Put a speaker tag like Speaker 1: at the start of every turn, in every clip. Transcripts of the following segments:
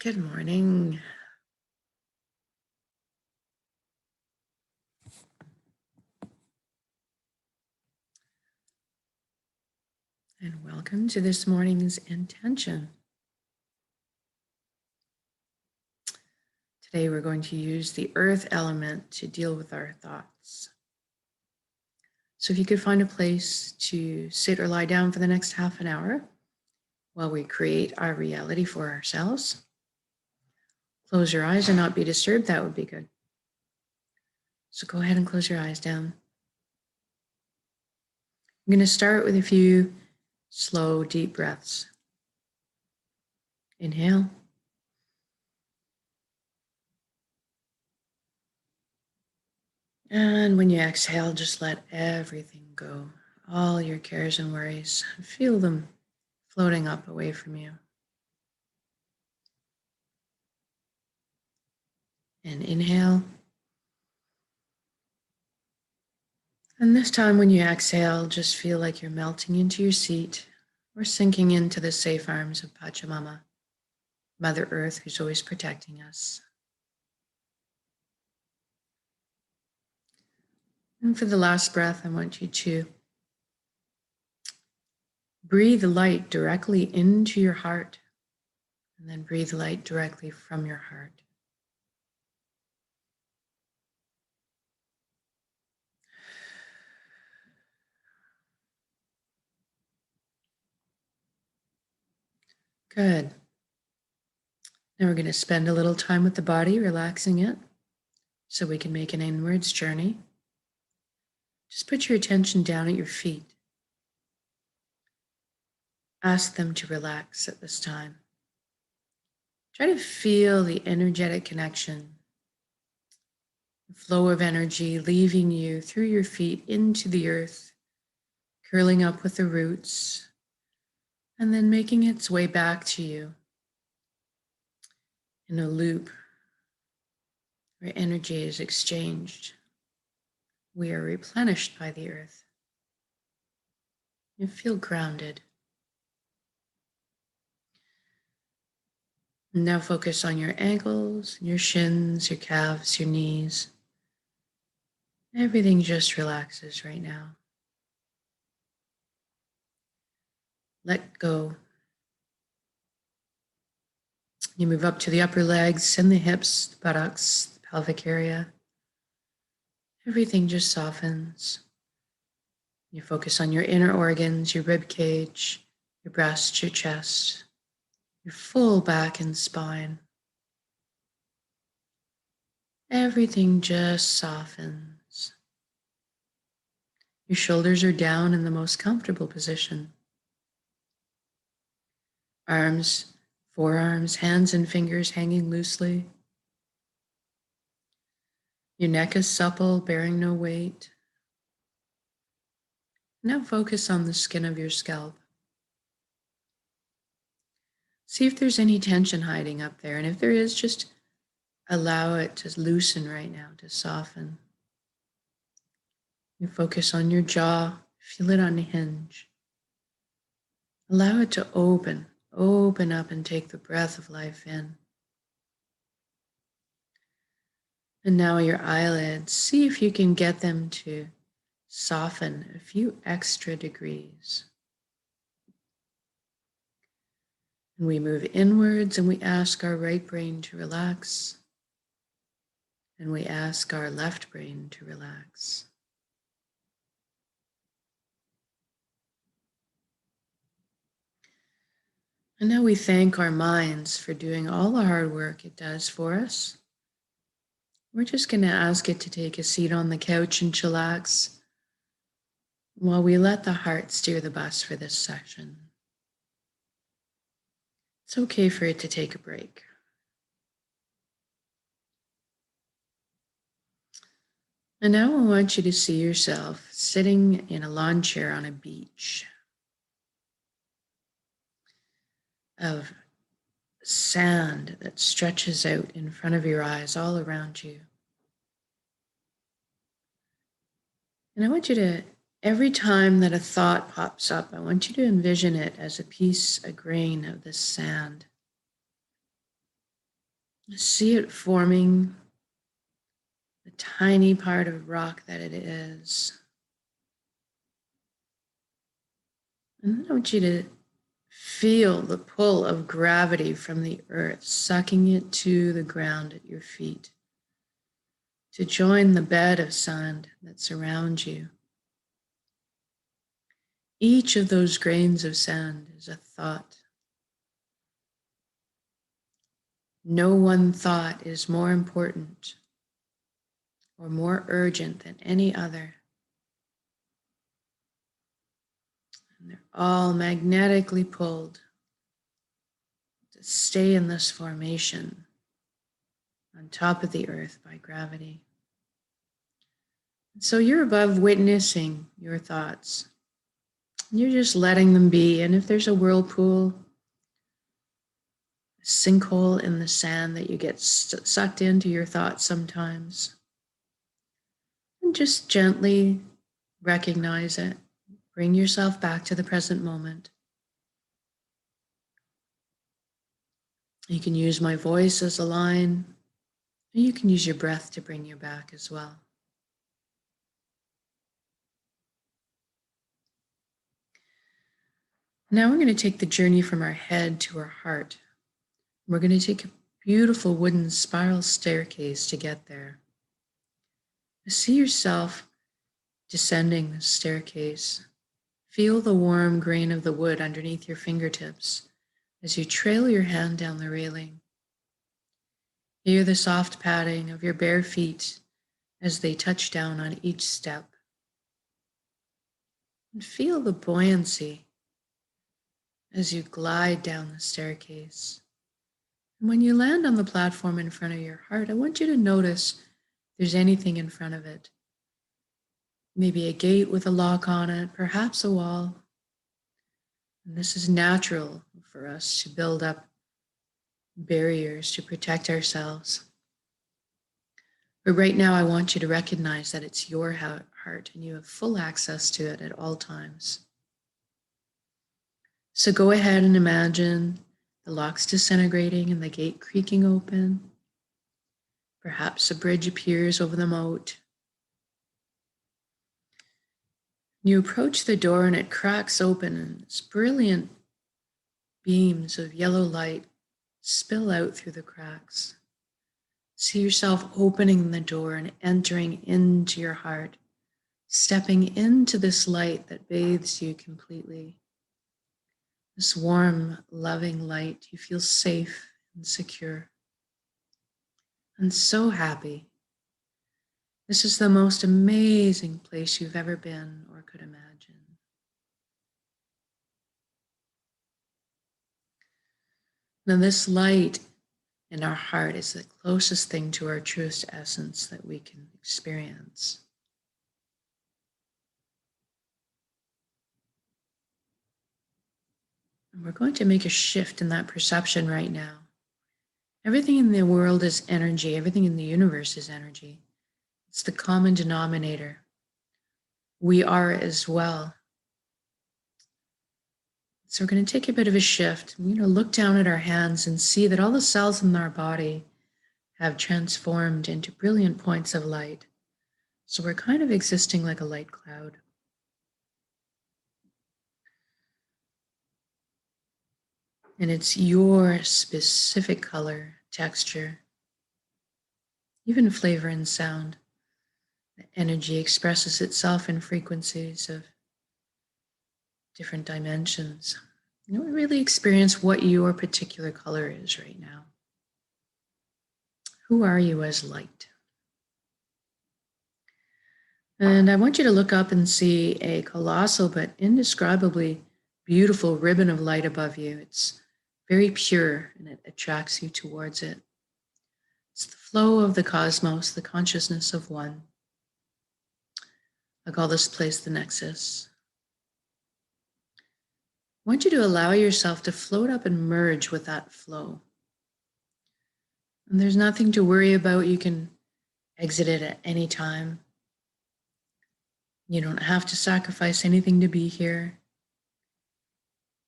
Speaker 1: Good morning. And welcome to this morning's intention. Today we're going to use the earth element to deal with our thoughts. So if you could find a place to sit or lie down for the next half an hour while we create our reality for ourselves. Close your eyes and not be disturbed, that would be good. So go ahead and close your eyes down. I'm going to start with a few slow, deep breaths. Inhale. And when you exhale, just let everything go. All your cares and worries. Feel them floating up away from you. And inhale. And this time when you exhale, just feel like you're melting into your seat or sinking into the safe arms of Pachamama, Mother Earth, who's always protecting us. And for the last breath, I want you to breathe light directly into your heart and then breathe light directly from your heart. Good. Now we're going to spend a little time with the body, relaxing it so we can make an inwards journey. Just put your attention down at your feet. Ask them to relax at this time. Try to feel the energetic connection, the flow of energy leaving you through your feet into the earth, curling up with the roots, and then making its way back to you in a loop where energy is exchanged. We are replenished by the earth. You feel grounded. Now focus on your ankles, your shins, your calves, your knees. Everything just relaxes right now. Let go. You move up to the upper legs and the hips, the buttocks, the pelvic area. Everything just softens. You focus on your inner organs, your rib cage, your breast, your chest, your full back and spine. Everything just softens. Your shoulders are down in the most comfortable position. Arms, forearms, hands and fingers hanging loosely. Your neck is supple, bearing no weight. Now focus on the skin of your scalp. See if there's any tension hiding up there, and if there is, just allow it to loosen right now, to soften. You focus on your jaw, feel it unhinge. Allow it to open up and take the breath of life in. And now your eyelids, see if you can get them to soften a few extra degrees. And we move inwards and we ask our right brain to relax. And we ask our left brain to relax. And now we thank our minds for doing all the hard work it does for us. We're just going to ask it to take a seat on the couch and chillax while we let the heart steer the bus for this session. It's okay for it to take a break. And now I want you to see yourself sitting in a lawn chair on a beach of sand that stretches out in front of your eyes all around you. And I want you to, every time that a thought pops up, I want you to envision it as a piece, a grain of this sand. See it forming the tiny part of rock that it is. And then I want you to feel the pull of gravity from the earth, sucking it to the ground at your feet, to join the bed of sand that surrounds you. Each of those grains of sand is a thought. No one thought is more important or more urgent than any other. And they're all magnetically pulled to stay in this formation on top of the earth by gravity. And so you're above witnessing your thoughts. You're just letting them be. And if there's a whirlpool, a sinkhole in the sand that you get sucked into your thoughts sometimes, and just gently recognize it. Bring yourself back to the present moment. You can use my voice as a line, and you can use your breath to bring you back as well. Now we're going to take the journey from our head to our heart. We're going to take a beautiful wooden spiral staircase to get there. See yourself descending the staircase. Feel the warm grain of the wood underneath your fingertips as you trail your hand down the railing. Hear the soft padding of your bare feet as they touch down on each step. And feel the buoyancy as you glide down the staircase. And when you land on the platform in front of your heart, I want you to notice if there's anything in front of it. Maybe a gate with a lock on it, perhaps a wall. And this is natural for us to build up barriers to protect ourselves. But right now, I want you to recognize that it's your heart and you have full access to it at all times. So go ahead and imagine the locks disintegrating and the gate creaking open. Perhaps a bridge appears over the moat. You approach the door and it cracks open and its brilliant beams of yellow light spill out through the cracks. See yourself opening the door and entering into your heart, stepping into this light that bathes you completely. This warm, loving light, you feel safe and secure and so happy. This is the most amazing place you've ever been or could imagine. Now, this light in our heart is the closest thing to our truest essence that we can experience. And we're going to make a shift in that perception right now. Everything in the world is energy. Everything in the universe is energy. It's the common denominator. We are as well. So we're going to take a bit of a shift. We're going to look down at our hands and see that all the cells in our body have transformed into brilliant points of light. So we're kind of existing like a light cloud. And it's your specific color, texture, even flavor and sound. The energy expresses itself in frequencies of different dimensions. You know, really experience what your particular color is right now. Who are you as light? And I want you to look up and see a colossal but indescribably beautiful ribbon of light above you. It's very pure and it attracts you towards it. It's the flow of the cosmos, the consciousness of one. I call this place the nexus. I want you to allow yourself to float up and merge with that flow. And there's nothing to worry about. You can exit it at any time. You don't have to sacrifice anything to be here.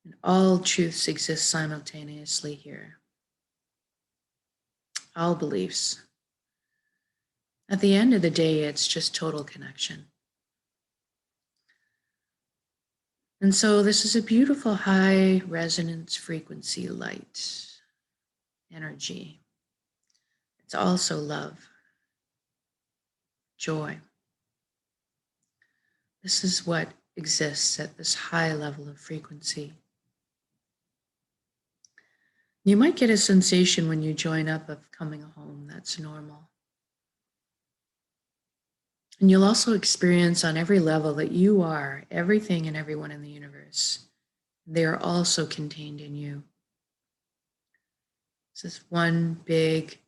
Speaker 1: And all truths exist simultaneously here. all beliefs. At the end of the day, it's just total connection. And so this is a beautiful high resonance frequency light energy. It's also love, joy. This is what exists at this high level of frequency. You might get a sensation when you join up of coming home. That's normal. And you'll also experience on every level that you are everything and everyone in the universe. They are also contained in you. This is one big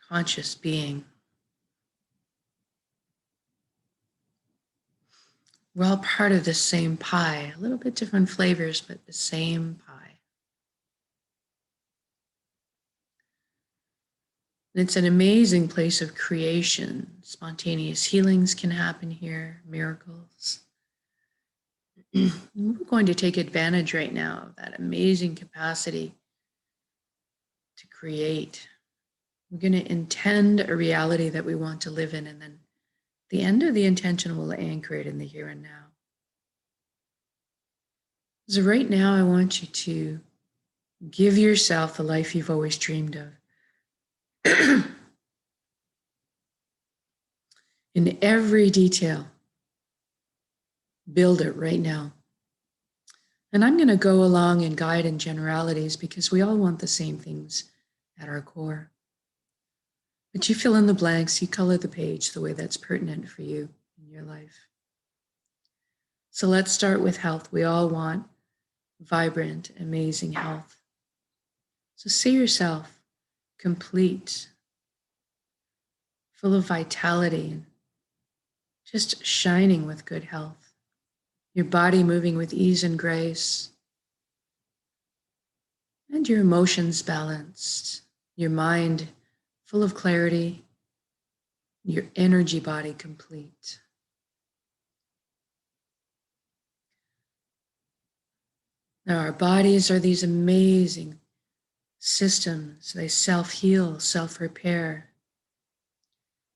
Speaker 1: conscious being. We're all part of the same pie, a little bit different flavors, but the same pie. And it's an amazing place of creation. Spontaneous healings can happen here, miracles. We're going to take advantage right now of that amazing capacity to create. We're going to intend a reality that we want to live in, and then the end of the intention will anchor it in the here and now. So right now, I want you to give yourself the life you've always dreamed of. In every detail, build it right now. And I'm going to go along and guide in generalities because we all want the same things at our core. But you fill in the blanks, you color the page the way that's pertinent for you in your life. So let's start with health. We all want vibrant, amazing health. So see yourself complete, full of vitality, and just shining with good health. Your body moving with ease and grace, and your emotions balanced, your mind full of clarity, your energy body complete. Now, our bodies are these amazing systems. They self-heal, self-repair,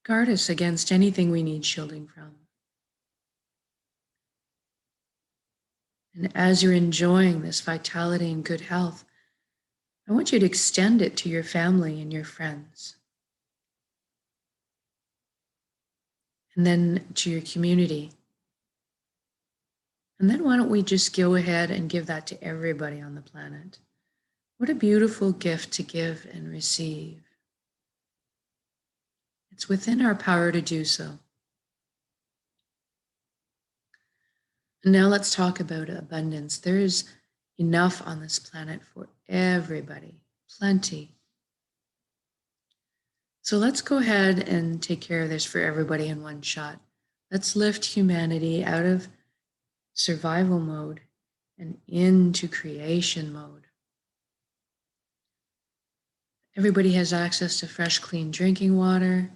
Speaker 1: guard us against anything we need shielding from. And as you're enjoying this vitality and good health, I want you to extend it to your family and your friends. And then to your community. And then why don't we just go ahead and give that to everybody on the planet? What a beautiful gift to give and receive. It's within our power to do so. And now let's talk about abundance. There is enough on this planet for everybody, plenty. So let's go ahead and take care of this for everybody in one shot. Let's lift humanity out of survival mode and into creation mode. Everybody has access to fresh, clean drinking water.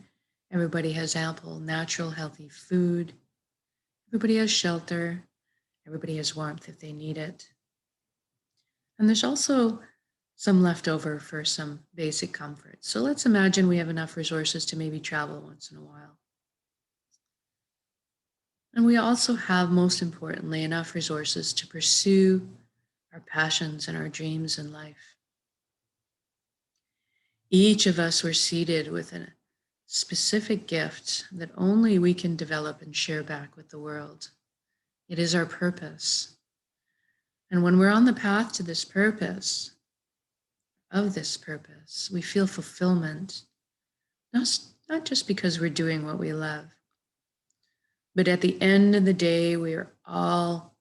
Speaker 1: Everybody has ample, natural, healthy food. Everybody has shelter. Everybody has warmth if they need it. And there's also some left over for some basic comfort. So let's imagine we have enough resources to maybe travel once in a while. And we also have, most importantly, enough resources to pursue our passions and our dreams in life. Each of us were seated with a specific gift that only we can develop and share back with the world. It is our purpose. And when we're on the path to this purpose, we feel fulfillment, not just because we're doing what we love, but at the end of the day, we are all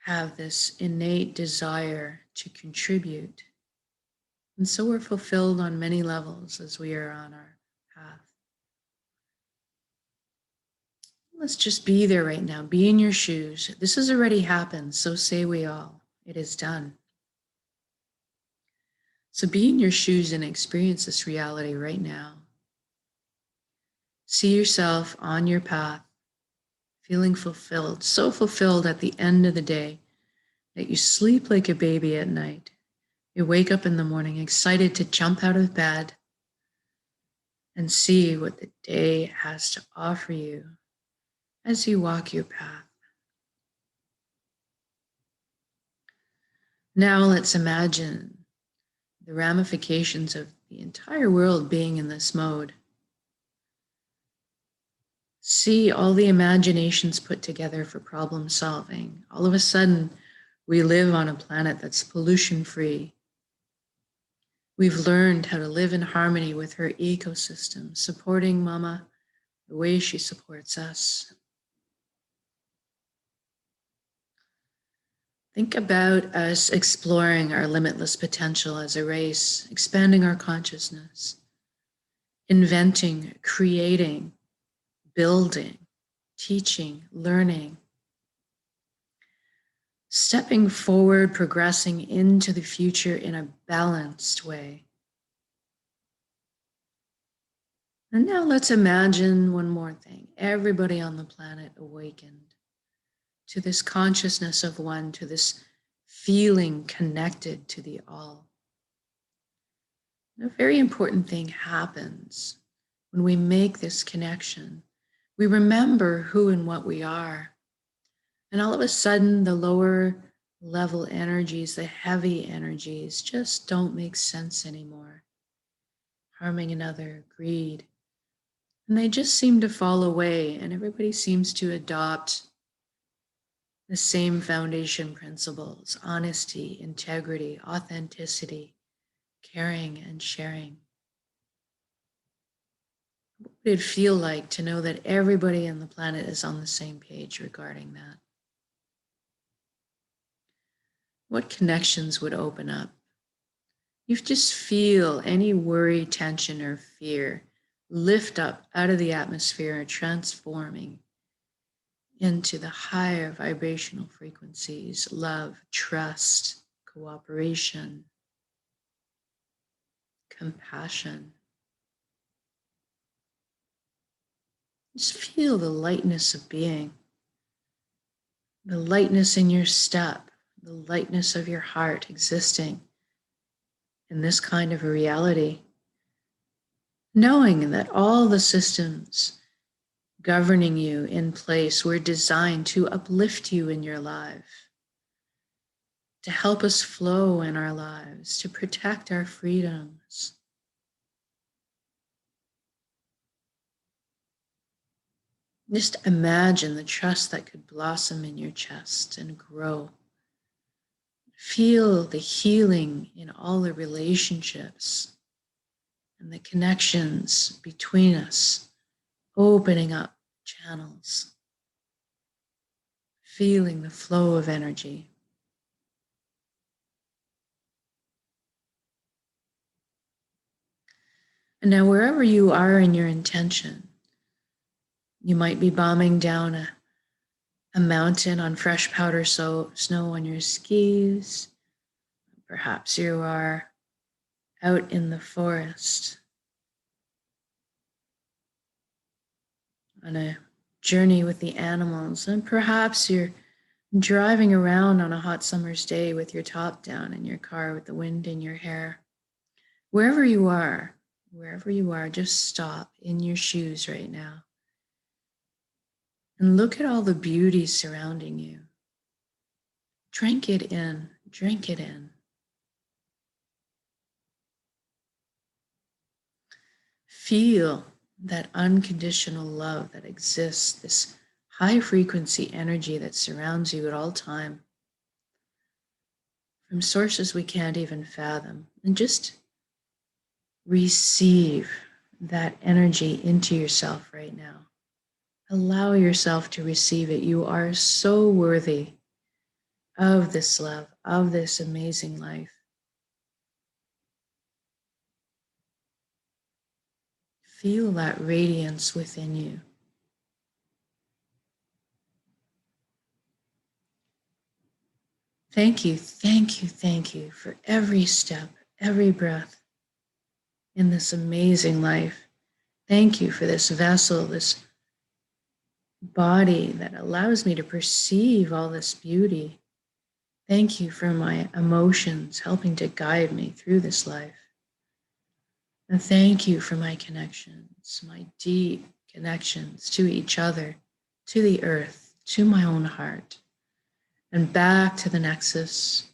Speaker 1: have this innate desire to contribute. And so we're fulfilled on many levels as we are on our path. Let's just be there right now. Be in your shoes. This has already happened, so say we all. It is done. So be in your shoes and experience this reality right now. See yourself on your path, feeling fulfilled, so fulfilled at the end of the day that you sleep like a baby at night. You wake up in the morning excited to jump out of bed and see what the day has to offer you as you walk your path. Now let's imagine the ramifications of the entire world being in this mode. See all the imaginations put together for problem solving. All of a sudden, we live on a planet that's pollution-free. We've learned how to live in harmony with her ecosystem, supporting Mama the way she supports us. Think about us exploring our limitless potential as a race, expanding our consciousness, inventing, creating, building, teaching, learning, stepping forward, progressing into the future in a balanced way. And now let's imagine one more thing. Everybody on the planet awakened to this consciousness of one, to this feeling connected to the all. And a very important thing happens when we make this connection. We remember who and what we are. And all of a sudden, the lower level energies, the heavy energies, just don't make sense anymore. Harming another, greed. And they just seem to fall away, and everybody seems to adopt the same foundation principles: honesty, integrity, authenticity, caring, and sharing. What would it feel like to know that everybody on the planet is on the same page regarding that? What connections would open up? You just feel any worry, tension, or fear lift up out of the atmosphere and transforming into the higher vibrational frequencies: love, trust, cooperation, compassion. Just feel the lightness of being, the lightness in your step, the lightness of your heart existing in this kind of a reality, knowing that all the systems governing you in place were designed to uplift you in your life, to help us flow in our lives, to protect our freedoms. Just imagine the trust that could blossom in your chest and grow. Feel the healing in all the relationships and the connections between us, opening up channels, feeling the flow of energy. And now, wherever you are in your intention, you might be bombing down a mountain on fresh powder snow on your skis. Perhaps you are out in the forest on a journey with the animals, and perhaps you're driving around on a hot summer's day with your top down in your car with the wind in your hair. Wherever you are, just stop in your shoes right now and look at all the beauty surrounding you. Drink it in. Feel that unconditional love that exists, this high frequency energy that surrounds you at all time, from sources we can't even fathom. And just receive that energy into yourself right now. Allow yourself to receive it. You are so worthy of this love, of this amazing life. Feel that radiance within you. Thank you for every step, every breath in this amazing life. Thank you for this vessel, this body that allows me to perceive all this beauty. Thank you for my emotions helping to guide me through this life. And thank you for my connections, my deep connections to each other, to the earth, to my own heart, and back to the nexus,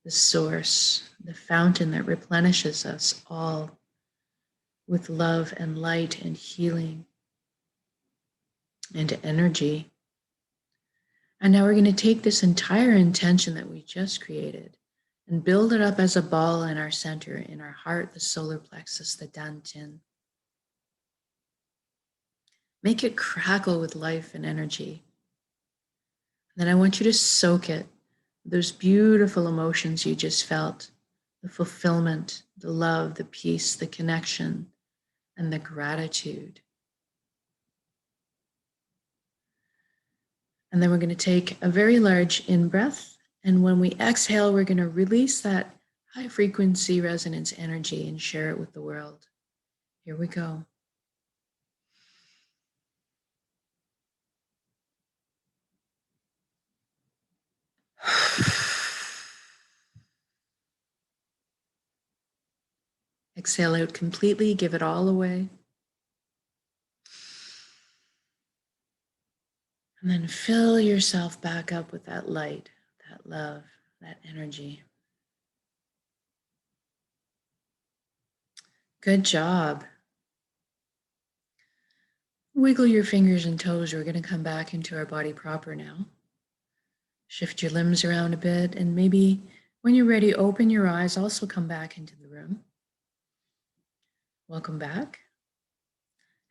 Speaker 1: the source, the fountain that replenishes us all with love and light and healing and energy. And now we're going to take this entire intention that we just created and build it up as a ball in our center, in our heart, the solar plexus, the dantian. Make it crackle with life and energy. And then I want you to soak it, those beautiful emotions you just felt, the fulfillment, the love, the peace, the connection, and the gratitude. And then we're going to take a very large in-breath. And when we exhale, we're going to release that high frequency resonance energy and share it with the world. Here we go. Exhale out completely, give it all away. And then fill yourself back up with that light, that love, that energy. Good job. Wiggle your fingers and toes. We're going to come back into our body proper now. Shift your limbs around a bit, and maybe when you're ready, open your eyes. Also come back into the room. Welcome back.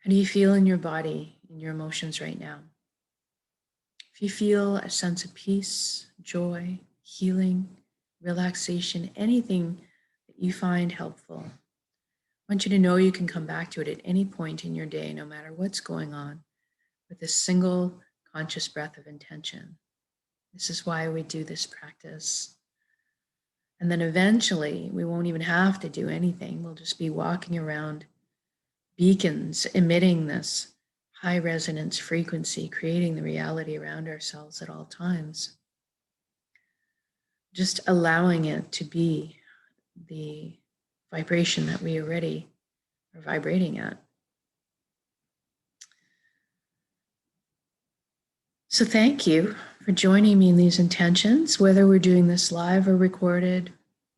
Speaker 1: How do you feel in your body, in your emotions right now? If you feel a sense of peace, joy, healing, relaxation, anything that you find helpful, I want you to know you can come back to it at any point in your day, no matter what's going on, with a single conscious breath of intention. This is why we do this practice. And then eventually, we won't even have to do anything. We'll just be walking around beacons, emitting this high resonance frequency, creating the reality around ourselves at all times. Just allowing it to be the vibration that we already are vibrating at. So thank you for joining me in these intentions, whether we're doing this live or recorded,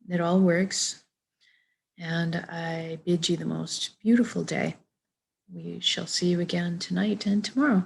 Speaker 1: it all works. And I bid you the most beautiful day. We shall see you again tonight and tomorrow.